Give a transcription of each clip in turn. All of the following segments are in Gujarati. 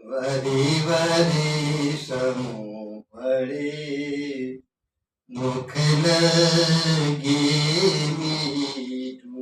વરી વરી સમૂહ પડે મુખ લગે મીઠું.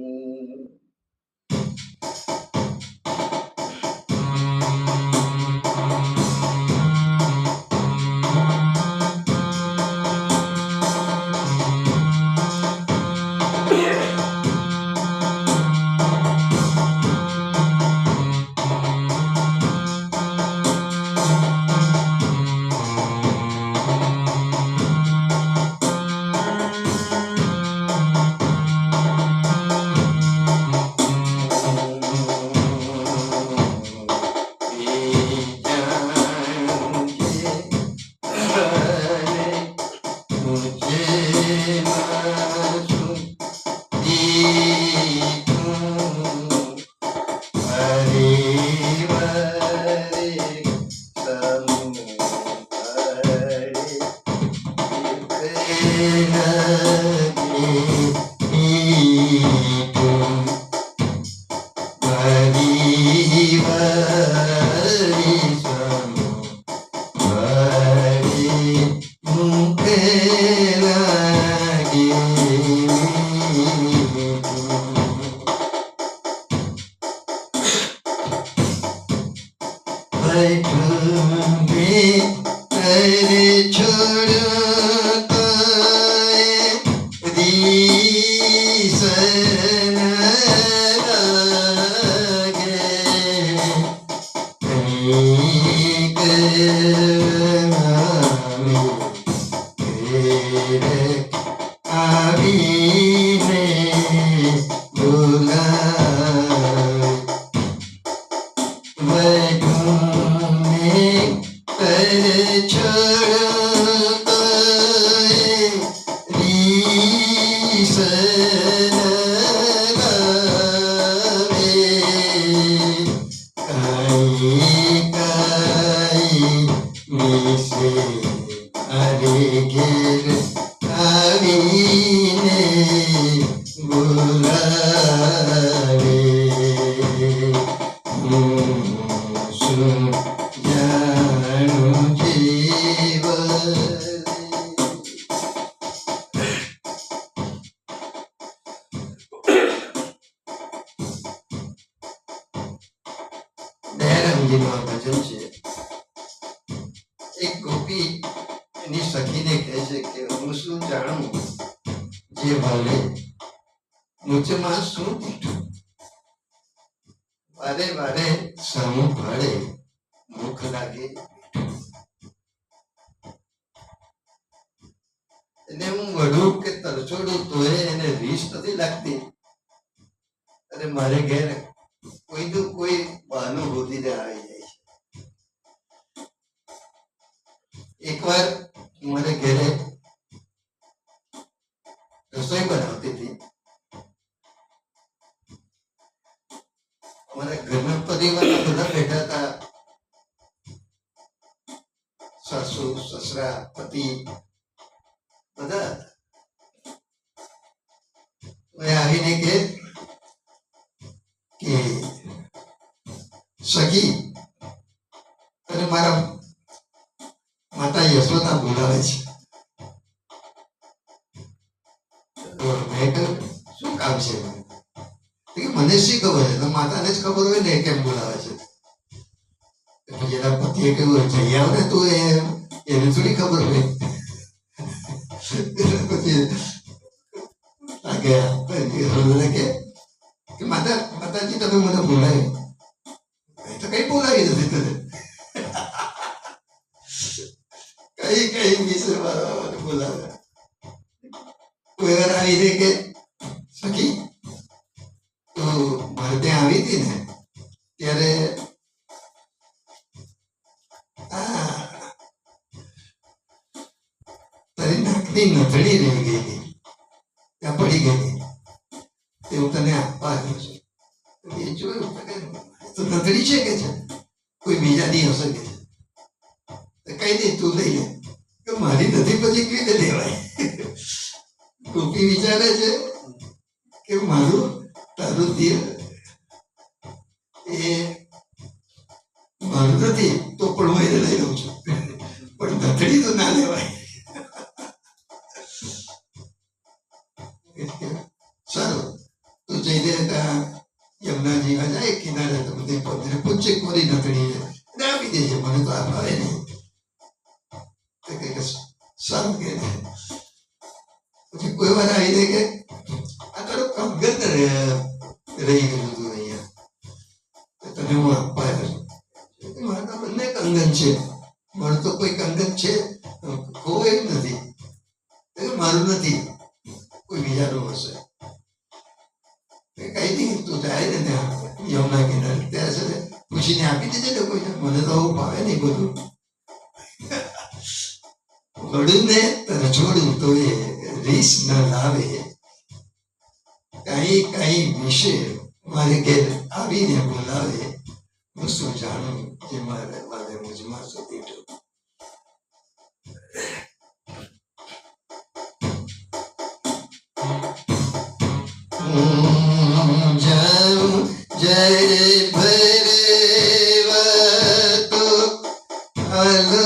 એક ગોપી એની સખીને કહે છે કે હું શું જાણું જે ભલે મુજમાં શું દીઠું વારે વારે સમૂહ ભળે મુખ લાગે એને હું વઢું કે તરછોડું તોય એને રીસ નથી લાગતી અને મારે ઘેર કોઈ બહાનું ગોતીને આવી જાય છે. એકવાર મારે ઘેરે રસોઈ બનાવતી હતી. અમારા ઘરના પરિવારના બધા બેઠા હતા. સાસુ સસરા પતિ બધા આવીને કે સખી અને મારા માતા યશોદા બોલાવે છે. મેં કહ્યું શું કામ છે? મને શી ખબર છે? માતાને જ ખબર હોય ને કેમ બોલાવે છે. પછી એના પતિએ કહ્યું જઈ આવ ને તું એને થોડી ખબર હોય. પછી માતા માતાજી તમે મને બોલાવી, તો કઈ બોલાવી નથી તને, કઈ કઈ વિશે મને બોલાવે. કોઈ વાર આવી દે કે સખી તો મારે ત્યાં આવી હતી ને ત્યારે તારી નાકની નથણી રહી ગઈ હતી, ત્યાં પડી ગઈ હતી, તે હું તને આપવા આવ્યો છું. એ જોયું તો નથણી છે કે છે, કોઈ બીજાની હશે કે છે, કઈ દે તું લઈ લે, કે મારી નથી પછી કેવી રીતે લેવાય. ગોપી વિચારે છે કે મારું તારું દિલ એ મારું નથી તો પણ હું એને લઈ લઉં છું, પણ નથડી તો ના લેવાય. સારું, તો જઈને યમુનાજી જાય કિનારે, તો બધે પગને પૂછે કોરી નથડી છે, આપી દેજે, મને તો આ ભાવે નહીં. સારું કે પછી કોઈ વાર આવી દે કે આ તારું કંગન રહી ગયું હતું અહીંયા, તને હું આપવા આવ્યો છું. મારા તો બંને કંગન છે, મારું તો કોઈ કંગન છે કોઈ નથી, મારું નથી, કોઈ બીજાનું હશે. કઈ નહીં, તું જાય ને ત્યાં યમુના કિનારે, ત્યાં છે પૂછીને આપી દેજે ને કોઈને, મને તો આવું ભાવે નહીં બધું. વડું ને રજોડું તો એ રીસ ન લાવે, કઈ કઈ વિશે મારે ઘેર આવીને બોલાવે, હું શું જાણું જે મારે મારે મુજમાં સુધી જાઉં જય ભરવા તો હાલો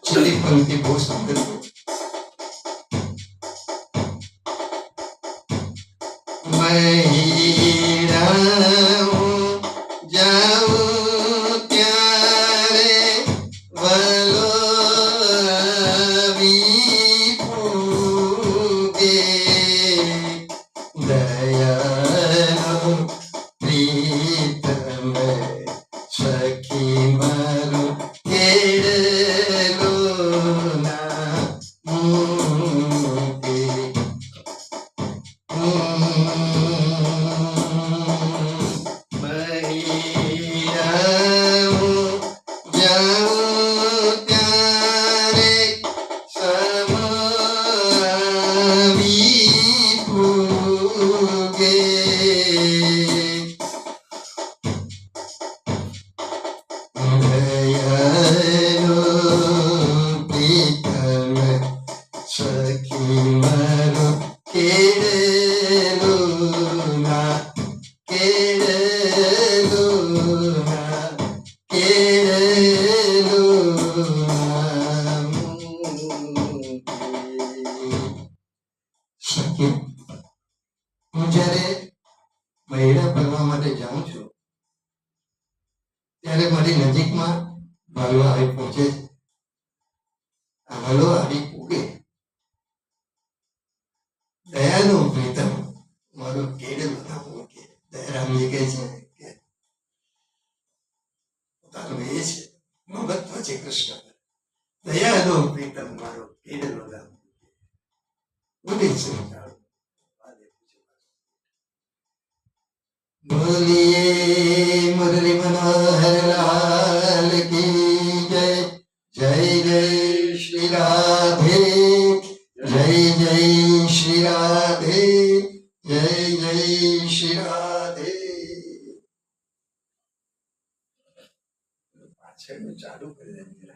છેલ્લી પંક્તિ બહુ સુંદર છે. સખી મારું કેળલો ના પૂછે હલો આવી પૂગે દયાનું પ્રીતમ મારું કેડેલું નામ મૂકે દયારામજી કહે છે કે પોતાનું એ છે મમત્વ છે કૃષ્ણ દયાનું પ્રીતમ મારું કેડેલું નામ ઉદિત સમજાવું बोलिए मुरली मनोहर लाल की जय जय जय श्री राधे जय जय श्री राधे जय जय श्री राधे पाछળ ચાલુ કરી દે